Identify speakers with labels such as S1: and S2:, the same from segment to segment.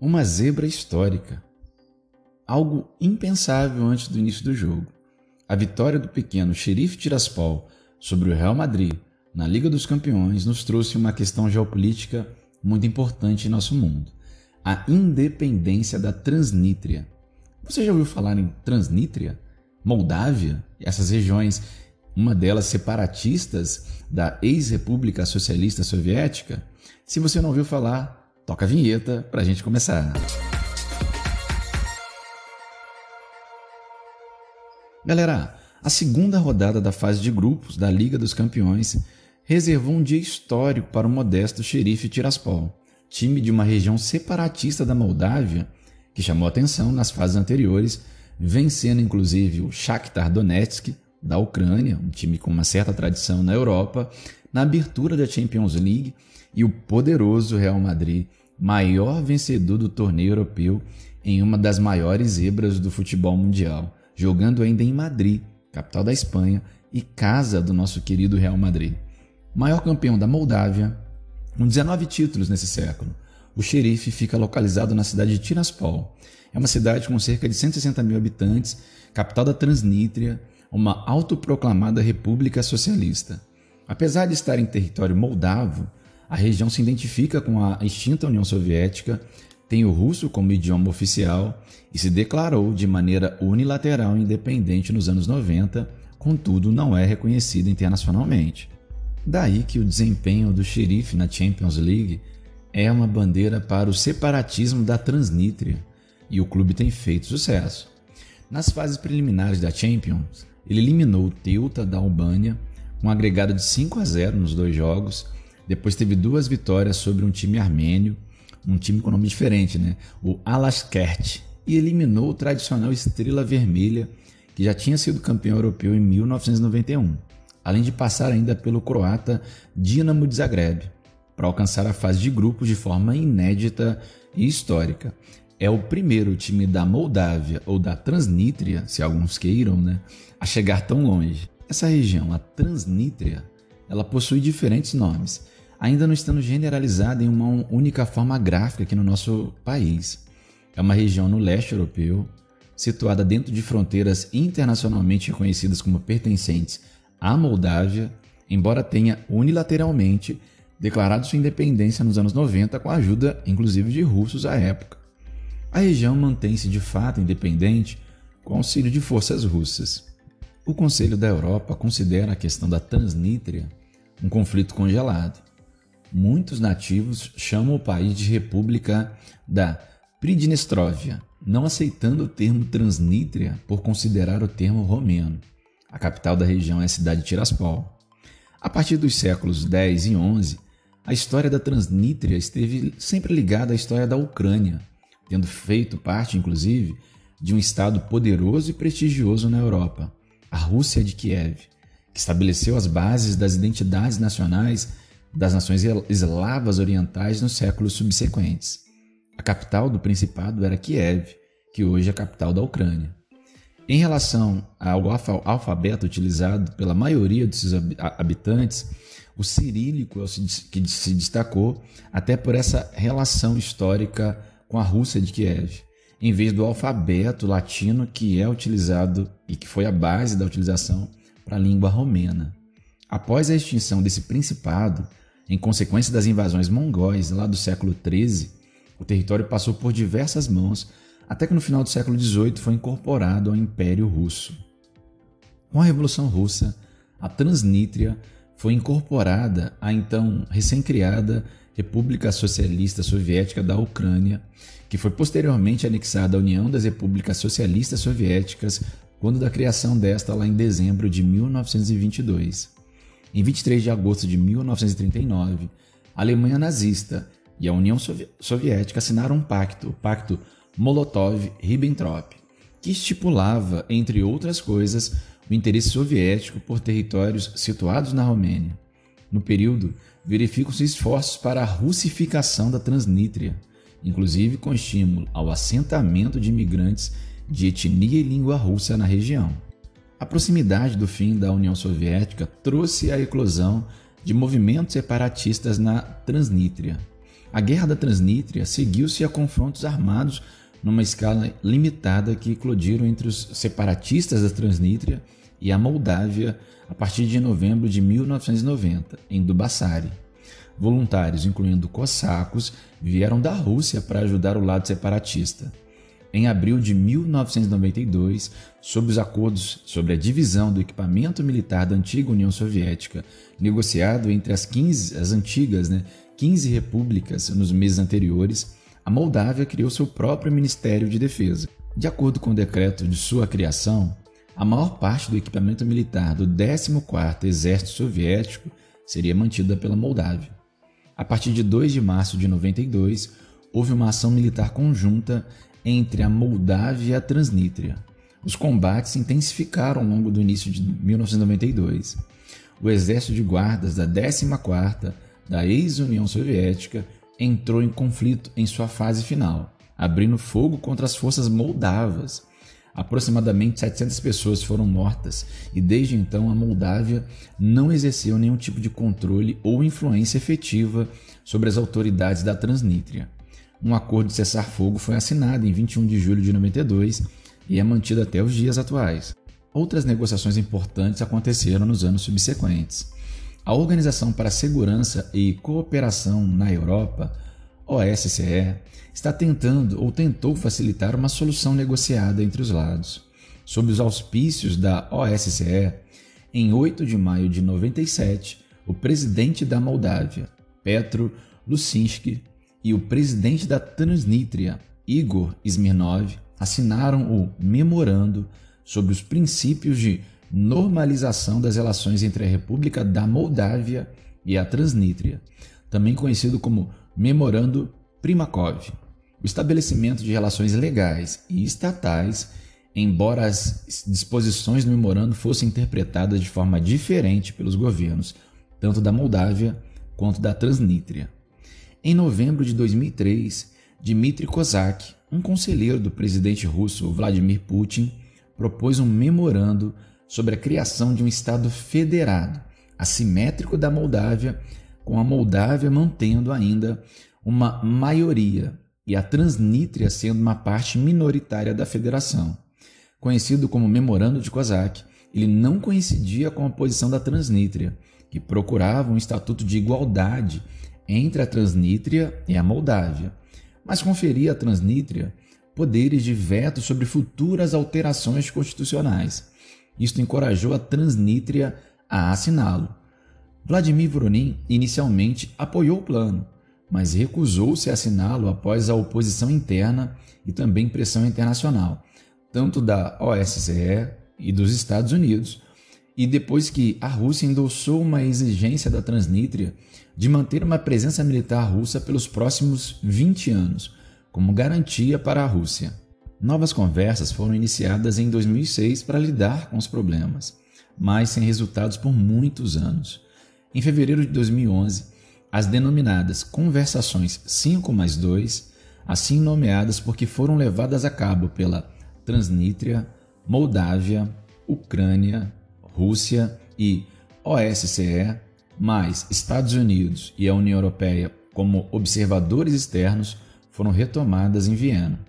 S1: Uma zebra histórica. Algo impensável antes do início do jogo. A vitória do pequeno Sheriff Tiraspol sobre o Real Madrid na Liga dos Campeões nos trouxe uma questão geopolítica muito importante em nosso mundo. A independência da Transnistria. Você já ouviu falar em Transnistria? Moldávia? Essas regiões, uma delas separatistas da ex-República Socialista Soviética? Se você não ouviu falar, toca a vinheta para a gente começar. Galera, a segunda rodada da fase de grupos da Liga dos Campeões reservou um dia histórico para o modesto Sheriff Tiraspol, time de uma região separatista da Moldávia que chamou atenção nas fases anteriores, vencendo inclusive o Shakhtar Donetsk da Ucrânia, um time com uma certa tradição na Europa, na abertura da Champions League, e o poderoso Real Madrid, maior vencedor do torneio europeu em uma das maiores zebras do futebol mundial, jogando ainda em Madrid, capital da Espanha e casa do nosso querido Real Madrid. Maior campeão da Moldávia, com 19 títulos nesse século, o Sheriff fica localizado na cidade de Tiraspol. É uma cidade com cerca de 160 mil habitantes, capital da Transnistria, uma autoproclamada república socialista. Apesar de estar em território moldavo, a região se identifica com a extinta União Soviética, tem o russo como idioma oficial e se declarou de maneira unilateral e independente nos anos 90, contudo não é reconhecida internacionalmente. Daí que o desempenho do Sheriff na Champions League é uma bandeira para o separatismo da Transnistria, e o clube tem feito sucesso. Nas fases preliminares da Champions, ele eliminou o Teuta da Albânia, com um agregado de 5-0 nos dois jogos. Depois teve 2 vitórias sobre um time armênio, um time com nome diferente, o Alashkert, e eliminou o tradicional Estrela Vermelha, que já tinha sido campeão europeu em 1991, além de passar ainda pelo croata Dinamo de Zagreb, para alcançar a fase de grupos de forma inédita e histórica. É o primeiro time da Moldávia ou da Transnistria, se alguns queiram, a chegar tão longe. Essa região, a Transnistria, ela possui diferentes nomes, ainda não estando generalizada em uma única forma gráfica aqui no nosso país. É uma região no leste europeu, situada dentro de fronteiras internacionalmente reconhecidas como pertencentes à Moldávia, embora tenha unilateralmente declarado sua independência nos anos 90 com a ajuda, inclusive, de russos à época. A região mantém-se de fato independente com auxílio de forças russas. O Conselho da Europa considera a questão da Transnistria um conflito congelado. Muitos nativos chamam o país de República da Pridnestróvia, não aceitando o termo Transnistria por considerar o termo romeno. A capital da região é a cidade de Tiraspol. A partir dos séculos X e XI, a história da Transnistria esteve sempre ligada à história da Ucrânia, tendo feito parte, inclusive, de um estado poderoso e prestigioso na Europa, a Rússia de Kiev, que estabeleceu as bases das identidades nacionais das nações eslavas orientais nos séculos subsequentes. A capital do principado era Kiev, que hoje é a capital da Ucrânia. Em relação ao alfabeto utilizado pela maioria de seus habitantes, o cirílico é o que se destacou até por essa relação histórica com a Rússia de Kiev, em vez do alfabeto latino que é utilizado e que foi a base da utilização para a língua romena. Após a extinção desse principado, em consequência das invasões mongóis lá do século XIII, o território passou por diversas mãos até que no final do século XVIII foi incorporado ao Império Russo. Com a Revolução Russa, a Transnistria foi incorporada à então recém-criada República Socialista Soviética da Ucrânia, que foi posteriormente anexada à União das Repúblicas Socialistas Soviéticas quando da criação desta lá em dezembro de 1922. Em 23 de agosto de 1939, a Alemanha nazista e a União Soviética assinaram um pacto, o Pacto Molotov-Ribbentrop, que estipulava, entre outras coisas, o interesse soviético por territórios situados na Romênia. No período, verificam-se esforços para a russificação da Transnistria, inclusive com estímulo ao assentamento de imigrantes de etnia e língua russa na região. A proximidade do fim da União Soviética trouxe a eclosão de movimentos separatistas na Transnistria. A Guerra da Transnítria seguiu-se a confrontos armados numa escala limitada que eclodiram entre os separatistas da Transnítria e a Moldávia a partir de novembro de 1990, em Dubassari. Voluntários, incluindo cossacos, vieram da Rússia para ajudar o lado separatista. Em abril de 1992, sob os acordos sobre a divisão do equipamento militar da antiga União Soviética, negociado entre as 15 repúblicas nos meses anteriores, a Moldávia criou seu próprio Ministério de Defesa. De acordo com o decreto de sua criação, a maior parte do equipamento militar do 14º Exército Soviético seria mantida pela Moldávia. A partir de 2 de março de 92, houve uma ação militar conjunta entre a Moldávia e a Transnítria. Os combates se intensificaram ao longo do início de 1992. O exército de guardas da 14ª da ex-União Soviética entrou em conflito em sua fase final, abrindo fogo contra as forças moldavas. Aproximadamente 700 pessoas foram mortas e desde então a Moldávia não exerceu nenhum tipo de controle ou influência efetiva sobre as autoridades da Transnítria. Um acordo de cessar-fogo foi assinado em 21 de julho de 92 e é mantido até os dias atuais. Outras negociações importantes aconteceram nos anos subsequentes. A Organização para a Segurança e Cooperação na Europa, OSCE, está tentando ou tentou facilitar uma solução negociada entre os lados. Sob os auspícios da OSCE, em 8 de maio de 97, o presidente da Moldávia, Petro Lusinski, e o presidente da Transnítria, Igor Smirnov, assinaram o Memorando sobre os princípios de normalização das relações entre a República da Moldávia e a Transnítria, também conhecido como Memorando Primakov. O estabelecimento de relações legais e estatais, embora as disposições do memorando fossem interpretadas de forma diferente pelos governos, tanto da Moldávia quanto da Transnítria. Em novembro de 2003, Dmitry Kozak, um conselheiro do presidente russo Vladimir Putin, propôs um memorando sobre a criação de um Estado federado, assimétrico da Moldávia, com a Moldávia mantendo ainda uma maioria e a Transnítria sendo uma parte minoritária da federação. Conhecido como Memorando de Kozak, ele não coincidia com a posição da Transnítria, que procurava um estatuto de igualdade entre a Transnítria e a Moldávia, mas conferia à Transnítria poderes de veto sobre futuras alterações constitucionais. Isto encorajou a Transnítria a assiná-lo. Vladimir Voronin inicialmente apoiou o plano, mas recusou-se a assiná-lo após a oposição interna e também pressão internacional, tanto da OSCE e dos Estados Unidos, e depois que a Rússia endossou uma exigência da Transnítria de manter uma presença militar russa pelos próximos 20 anos, como garantia para a Rússia. Novas conversas foram iniciadas em 2006 para lidar com os problemas, mas sem resultados por muitos anos. Em fevereiro de 2011, as denominadas Conversações 5+2, assim nomeadas porque foram levadas a cabo pela Transnítria, Moldávia, Ucrânia, Rússia e OSCE, mais Estados Unidos e a União Europeia como observadores externos, foram retomadas em Viena.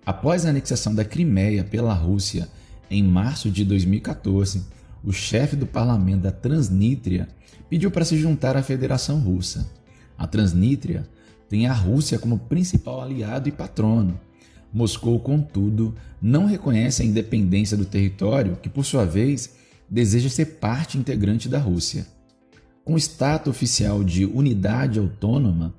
S1: Após a anexação da Crimeia pela Rússia em março de 2014, o chefe do parlamento da Transnítria pediu para se juntar à Federação Russa. A Transnítria tem a Rússia como principal aliado e patrono. Moscou, contudo, não reconhece a independência do território, que, por sua vez, deseja ser parte integrante da Rússia. Com status oficial de unidade autônoma,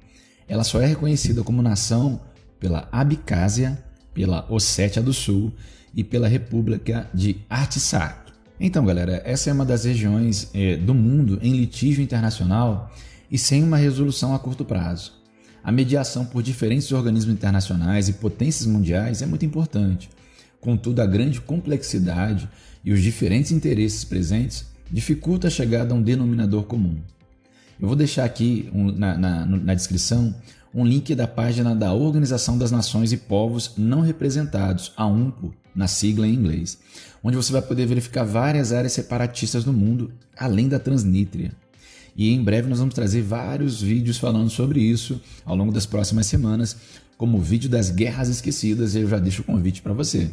S1: ela só é reconhecida como nação pela Abcásia, pela Ossétia do Sul e pela República de Artsakh. Então, galera, essa é uma das regiões do mundo em litígio internacional e sem uma resolução a curto prazo. A mediação por diferentes organismos internacionais e potências mundiais é muito importante. Contudo, a grande complexidade e os diferentes interesses presentes dificultam a chegada a um denominador comum. Eu vou deixar aqui na descrição um link da página da Organização das Nações e Povos Não Representados, a UNPO, na sigla em inglês, onde você vai poder verificar várias áreas separatistas no mundo, além da Transnítria. E em breve nós vamos trazer vários vídeos falando sobre isso ao longo das próximas semanas, como o vídeo das guerras esquecidas, e eu já deixo o convite para você.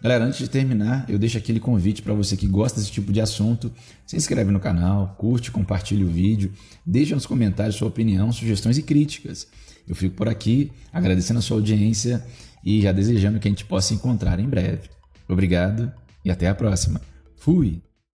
S1: Galera, antes de terminar, eu deixo aquele convite para você que gosta desse tipo de assunto. Se inscreve no canal, curte, compartilha o vídeo, deixa nos comentários sua opinião, sugestões e críticas. Eu fico por aqui, agradecendo a sua audiência e já desejando que a gente possa se encontrar em breve. Obrigado e até a próxima. Fui!